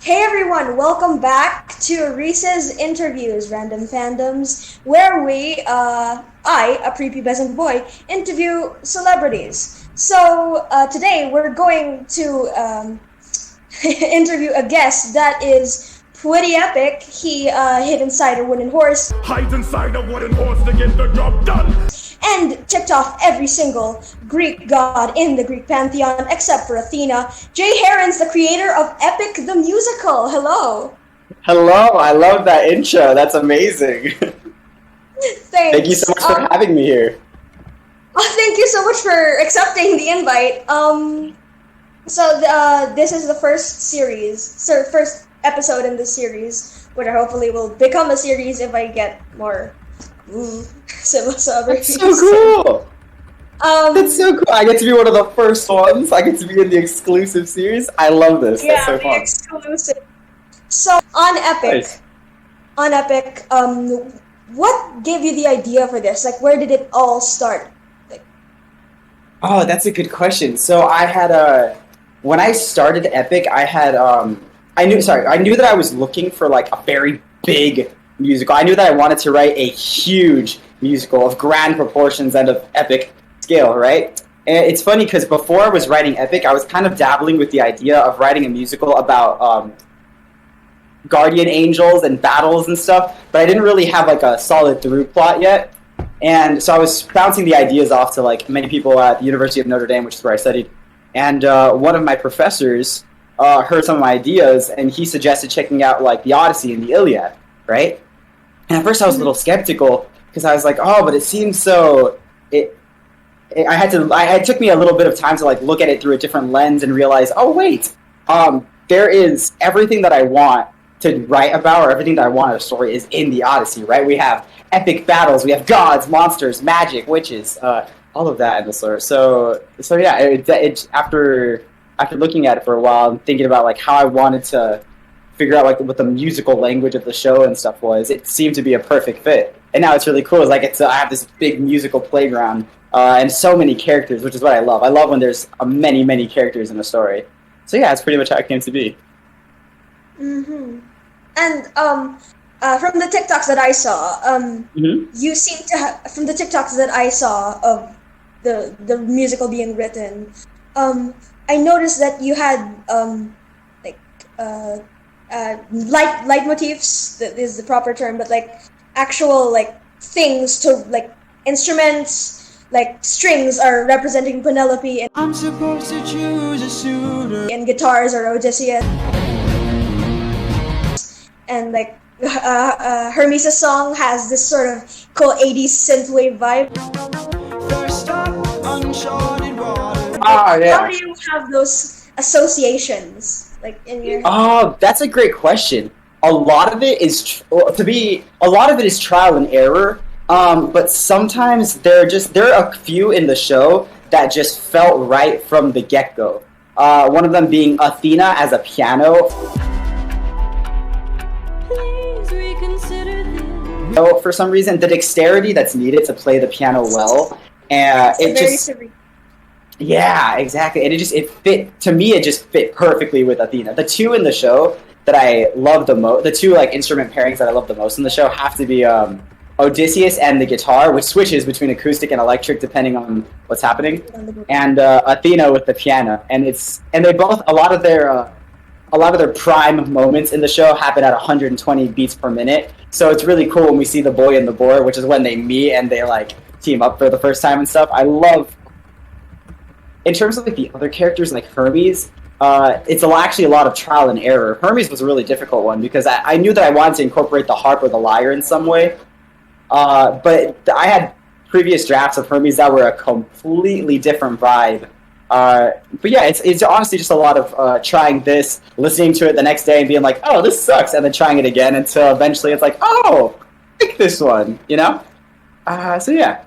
Hey everyone, welcome back to Reese'S Interviews, Random Fandoms, where I, a prepubescent boy, interview celebrities. Today we're going to interview a guest that is pretty epic. He hid inside a wooden horse Hides inside a wooden horse to get the job done. and ticked off every single Greek god in the Greek pantheon except for Athena. Herrans, the creator of Epic the Musical. Hello. Hello, I love that intro. That's amazing. Thanks. Thank you so much for having me here. Thank you so much for accepting the invite. This is the first episode in this series, which hopefully will become a series if I get more celebrities. That's so cool. That's so cool. I get to be one of the first ones. I get to be in the exclusive series. I love this. Yeah, That's so fun. exclusive. So on Epic, Nice. what gave you the idea for this? Like, where did it all start? Oh, that's a good question. So I had when I started Epic, I knew that I was looking for like a very big musical. I knew that I wanted to write a huge musical of grand proportions and of epic scale, right? And it's funny because before I was writing Epic, I was kind of dabbling with the idea of writing a musical about guardian angels and battles and stuff, but I didn't really have like a solid through plot yet. And so I was bouncing the ideas off to like many people at the University of Notre Dame, which is where I studied. And one of my professors heard some of my ideas, and he suggested checking out like the Odyssey and the Iliad, right? And at first I was a little skeptical because I was like, oh, but it seems so. It took me a little bit of time to like look at it through a different lens and realize, oh wait, there is everything that I want to write about, or everything that I want in a story is in the Odyssey, right? We have epic battles, we have gods, monsters, magic, witches, all of that in the story. So yeah, after looking at it for a while and thinking about like how I wanted to figure out like what the musical language of the show and stuff was, it seemed to be a perfect fit. And now it's really cool. It's like I have this big musical playground and so many characters, which is what I love. I love when there's many characters in a story. So yeah, it's pretty much how it came to be. Mm-hmm. And from the TikToks that I saw, you seem to have, from the TikToks that I saw of the musical being written, I noticed that you had leitmotifs, that is the proper term, but like actual like things to like instruments, like strings are representing Penelope, and I'm supposed to choose a suitor. and guitars are Odysseus, and like Hermes' song has this sort of cool 80s synthwave vibe. First up, uncharted water. Oh yeah. How do you have those associations like in your? Oh, that's a great question. A lot of it is trial and error. But sometimes there are a few in the show that just felt right from the get-go. One of them being Athena as a piano. Please reconsider this. So for some reason, the dexterity that's needed to play the piano well, and it very just serene. yeah, exactly. And it fit perfectly with Athena. The two in the show that I love the most, the two like instrument pairings that I love the most in the show have to be Odysseus and the guitar, which switches between acoustic and electric depending on what's happening, and Athena with the piano. And they both a lot of their prime moments in the show happen at 120 beats per minute. So it's really cool when we see the boy and the boar, which is when they meet and they like team up for the first time and stuff. I love. In terms of like the other characters, like Hermes, it's actually a lot of trial and error. Hermes was a really difficult one because I knew that I wanted to incorporate the harp or the lyre in some way, but I had previous drafts of Hermes that were a completely different vibe. But yeah, it's honestly just a lot of trying this, listening to it the next day and being like, oh, this sucks, and then trying it again until eventually it's like, oh, I like this one, you know? So yeah.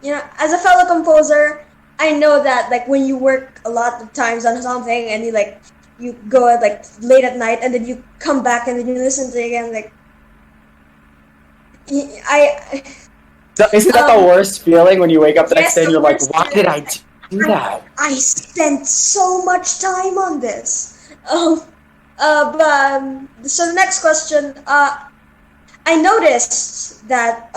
You know, as a fellow composer, I know that like when you work a lot of times on something and you go at like late at night and then you come back and then you listen to it again, like So isn't that the worst feeling when you wake up the next yes, day and the you're like, worst why did I do that? I spent so much time on this. So the next question, I noticed that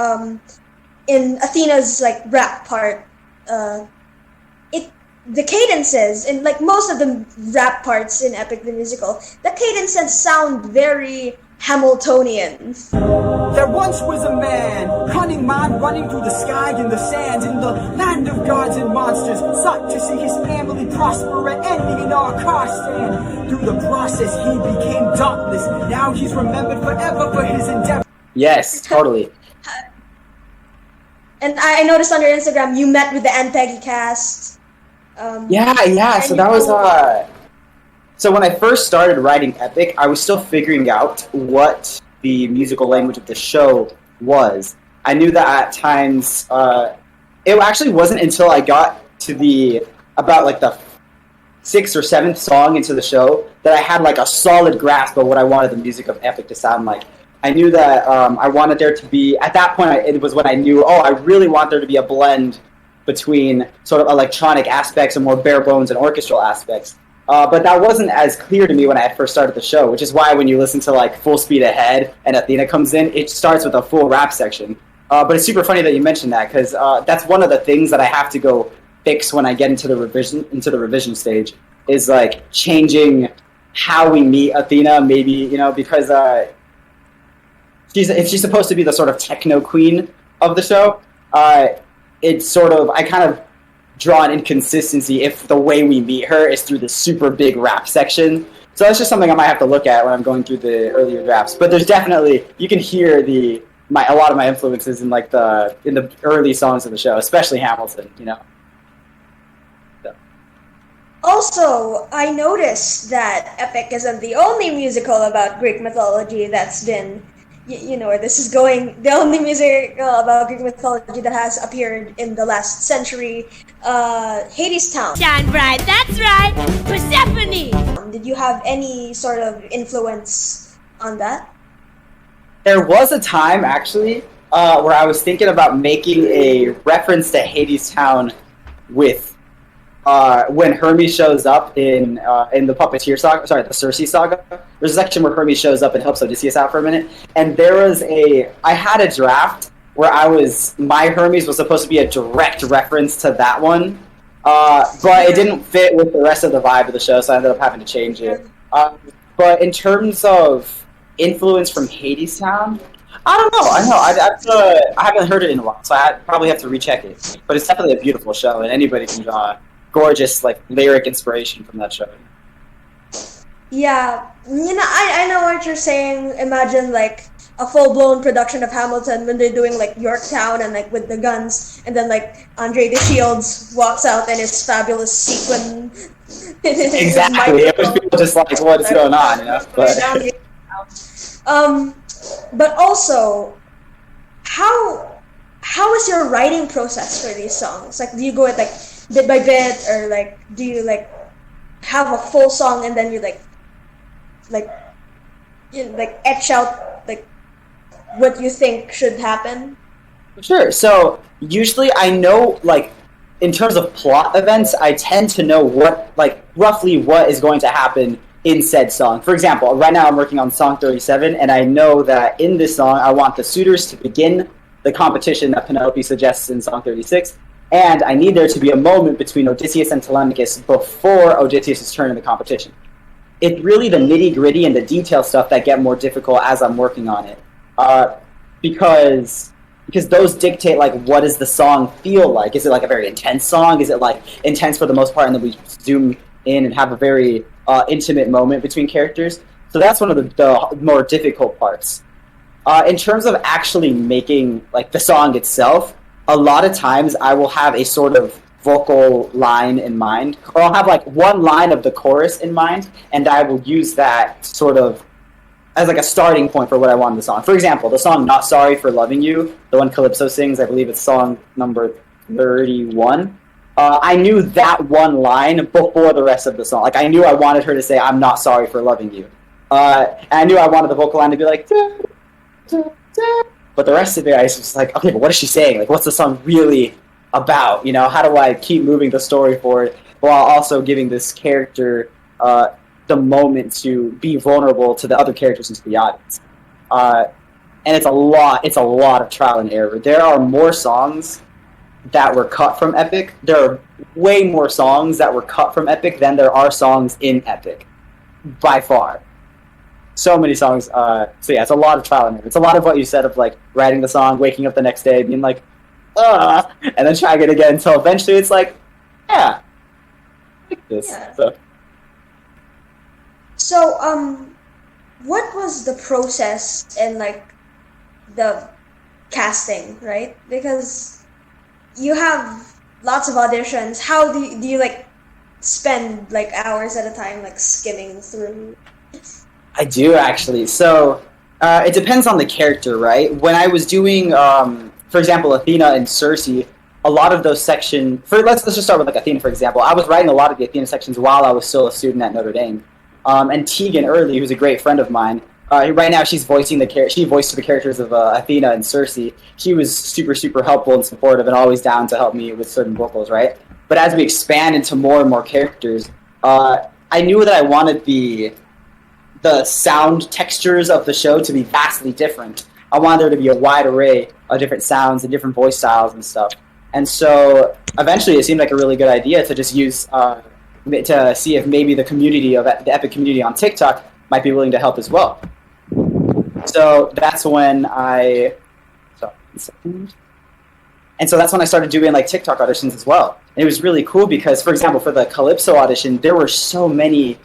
in Athena's like rap part, uh, it the cadences in like most of the rap parts in Epic the Musical, the cadences sound very Hamiltonian. There once was a man, cunning mind running through the sky and the sands, in the land of gods and monsters, sought to see his family prosper at any and all costs, and through the process he became dauntless. Now he's remembered forever for his endeavor. Yes, totally. And I noticed on your Instagram you met with the Antegi cast. Yeah. So that was So when I first started writing Epic, I was still figuring out what the musical language of the show was. I knew that at times, it actually wasn't until I got to about like the 6th or 7th song into the show that I had like a solid grasp of what I wanted the music of Epic to sound like. I knew that I wanted there to be, at that point, it was when I knew, I really want there to be a blend between sort of electronic aspects and more bare bones and orchestral aspects. But that wasn't as clear to me when I first started the show, which is why when you listen to like Full Speed Ahead and Athena comes in, it starts with a full rap section. But it's super funny that you mentioned that, because that's one of the things that I have to go fix when I get into the revision stage, is like changing how we meet Athena, maybe, because she's supposed to be the sort of techno queen of the show. It's sort of, I kind of draw an inconsistency if the way we meet her is through the super big rap section. So that's just something I might have to look at when I'm going through the earlier drafts. But there's definitely, you can hear a lot of my influences in like in the early songs of the show, especially Hamilton, So. Also, I noticed that Epic isn't the only musical about Greek mythology that's been, this is the only musical about Greek mythology that has appeared in the last century, Hades Town. Shine bright, that's right, Persephone! Did you have any sort of influence on that? There was a time, actually, where I was thinking about making a reference to Hades Town with when Hermes shows up in the Puppeteer saga, the Circe saga. There's a section where Hermes shows up and helps Odysseus out for a minute, and I had a draft where my Hermes was supposed to be a direct reference to that one, but it didn't fit with the rest of the vibe of the show, so I ended up having to change it. But in terms of influence from Hades Town, I don't know. I haven't heard it in a while, so I probably have to recheck it. But it's definitely a beautiful show, and anybody can draw gorgeous like lyric inspiration from that show. Yeah, I know what you're saying. Imagine like a full-blown production of Hamilton when they're doing like Yorktown and like with the guns, and then like Andre the Shields walks out in his fabulous sequin. Exactly. It was people just like, what's going on, But also, how is your writing process for these songs? Like, do you go with like bit by bit, or like do you like have a full song and then you like etch out like what you think should happen? Sure. So usually I know, like, in terms of plot events, I tend to know roughly what is going to happen in said song. For example, right now I'm working on song 37, and I know that in this song I want the suitors to begin the competition that Penelope suggests in song 36, and I need there to be a moment between Odysseus and Telemachus before Odysseus' turn in the competition. It's really the nitty-gritty and the detail stuff that get more difficult as I'm working on it, because those dictate, like, what does the song feel like? Is it like a very intense song? Is it like intense for the most part, and then we zoom in and have a very intimate moment between characters? So that's one of the more difficult parts. In terms of actually making like the song itself, a lot of times I will have a sort of vocal line in mind, or I'll have like one line of the chorus in mind, and I will use that sort of as like a starting point for what I want in the song. For example, the song Not Sorry for Loving You, the one Calypso sings, I believe it's song number 31. I knew that one line before the rest of the song. Like, I knew I wanted her to say, I'm not sorry for loving you. And I knew I wanted the vocal line to be like, da, da, da. But the rest of it, I was just like, okay, but what is she saying? Like, what's the song really about? How do I keep moving the story forward while also giving this character the moment to be vulnerable to the other characters and to the audience. And it's a lot of trial and error. There are more songs that were cut from Epic. There are way more songs that were cut from Epic than there are songs in Epic, by far. So many songs. So yeah, it's a lot of trial and error. It's a lot of what you said of like writing the song, waking up the next day, being like, and then trying it again until eventually it's like, yeah, I like this. Yeah. So, What was the process and like the casting, right? Because you have lots of auditions. How do you like spend like hours at a time like skimming through? I do actually. So it depends on the character, right? When I was doing, for example, Athena and Circe, a lot of those sections. Let's just start with like Athena, for example. I was writing a lot of the Athena sections while I was still a student at Notre Dame. And Tegan Early, who's a great friend of mine, right now she's voicing she voiced the characters of Athena and Circe. She was super, super helpful and supportive and always down to help me with certain vocals, right? But as we expand into more and more characters, I knew that I wanted the sound textures of the show to be vastly different. I wanted there to be a wide array of different sounds and different voice styles and stuff. And so eventually it seemed like a really good idea to just use... to see if maybe the community of the Epic community on TikTok might be willing to help as well. So that's when I started doing like TikTok auditions as well. And it was really cool because, for example, for the Calypso audition, there were so many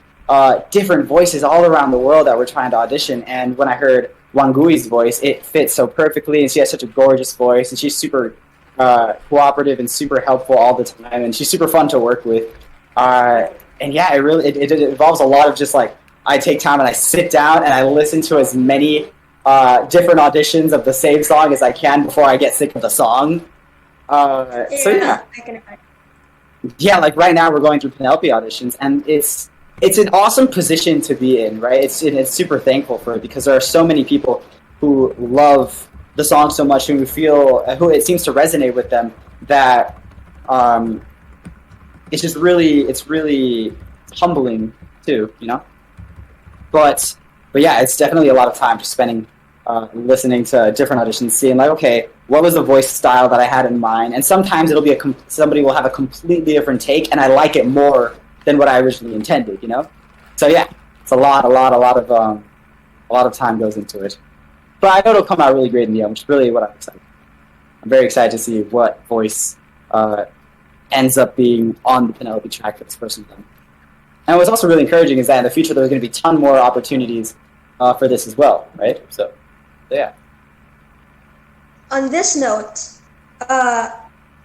different voices all around the world that were trying to audition. And when I heard Wangui's voice, it fits so perfectly, and she has such a gorgeous voice, and she's super cooperative and super helpful all the time, and she's super fun to work with. And yeah, it involves a lot of just like, I take time and I sit down and I listen to as many different auditions of the same song as I can before I get sick of the song. So yeah. I can imagine. Yeah, like right now we're going through Penelope auditions, and it's an awesome position to be in, right? It's super thankful for it because there are so many people who love the song so much, who it seems to resonate with them, that it's really humbling too, you know. But yeah, it's definitely a lot of time just spending listening to different auditions, seeing like, okay, what was the voice style that I had in mind? And sometimes it'll be somebody will have a completely different take, and I like it more than what I originally intended, you know. So yeah, it's a lot of time goes into it. But I know it'll come out really great in the end, which is really what I'm excited. I'm very excited to see what voice ends up being on the Penelope track for this person. And what's also really encouraging is that in the future there's going to be a ton more opportunities for this as well, right? So yeah. On this note,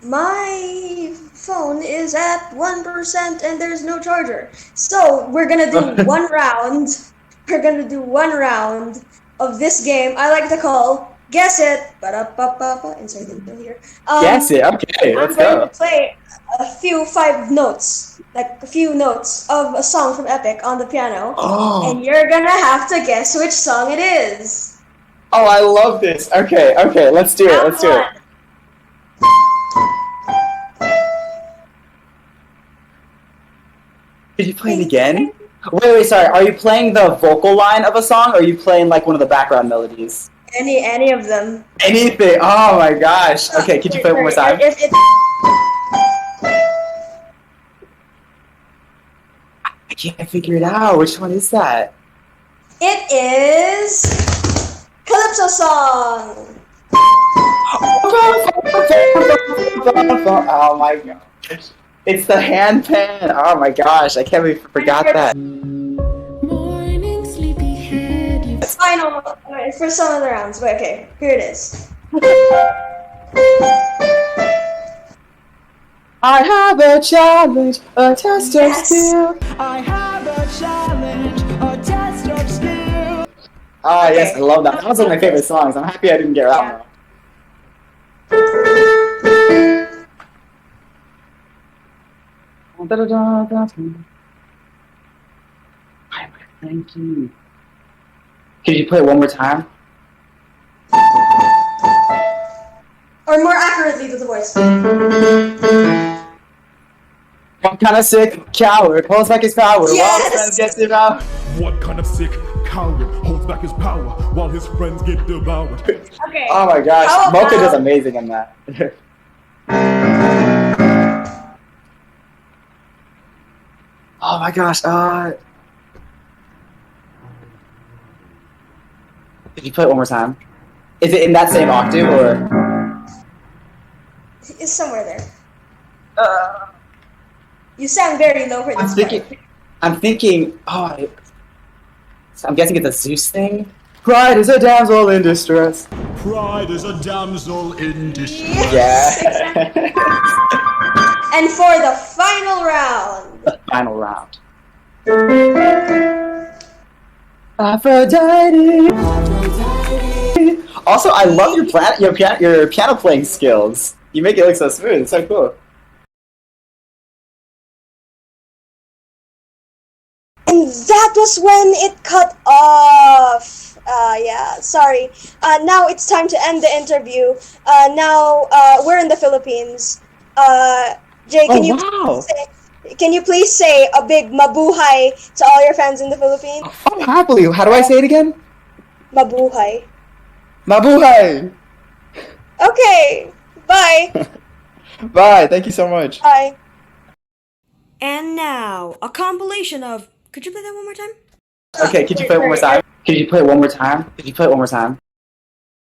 my phone is at 1% and there's no charger. So we're gonna do one round. We're gonna do one round of this game I like to call Guess It. Insert intro here. Guess it. Okay, let's go. I'm going to play a few notes of a song from Epic on the piano, and you're gonna have to guess which song it is. Oh, I love this. Okay, let's do it. Let's do it. Did you play it again? Wait, sorry. Are you playing the vocal line of a song, or are you playing like one of the background melodies? Any of them. Anything. Oh my gosh. Okay, could you play it one more time? I can't figure it out. Which one is that? It is Calypso song. Oh my gosh. It's the handpan. Oh my gosh. I can't believe I forgot that. Morning, sleepyhead. You Final for some of the rounds, but okay, here it is. I have a challenge, a test of skill. I have a challenge, a test of skill. Ah, yes, I love that. That was one of my favorite songs. I'm happy I didn't get that one. Thank you. Could you play it one more time? Or more accurately to the voice. What kind of sick coward holds back his power while his friends Yes! get devoured? What kind of sick coward holds back his power while his friends get devoured? Okay. Oh my gosh, How Mocha about- does amazing in that. Oh my gosh, Could you play it one more time? Is it in that same octave or? It's somewhere there. You sound very low for this I'm thinking, I'm guessing it's a Zeus thing? Pride is a damsel in distress. Pride is a damsel in distress. Yes, Yeah. exactly. And for the final round. The final round. Aphrodite. Also, I love your piano playing skills. You make it look so smooth. It's so cool. And that was when it cut off. Yeah, sorry. Now it's time to end the interview. Now we're in the Philippines. Jay, can you please say a big mabuhay to all your fans in the Philippines? Oh, happily. How do I say it again? Mabuhay. Mabuhay! Okay. Bye. Bye. Thank you so much. Bye. And now, a compilation of. Could you play that one more time? Okay, could you play it one more time? Could you play it one more time? Could you play it one more time?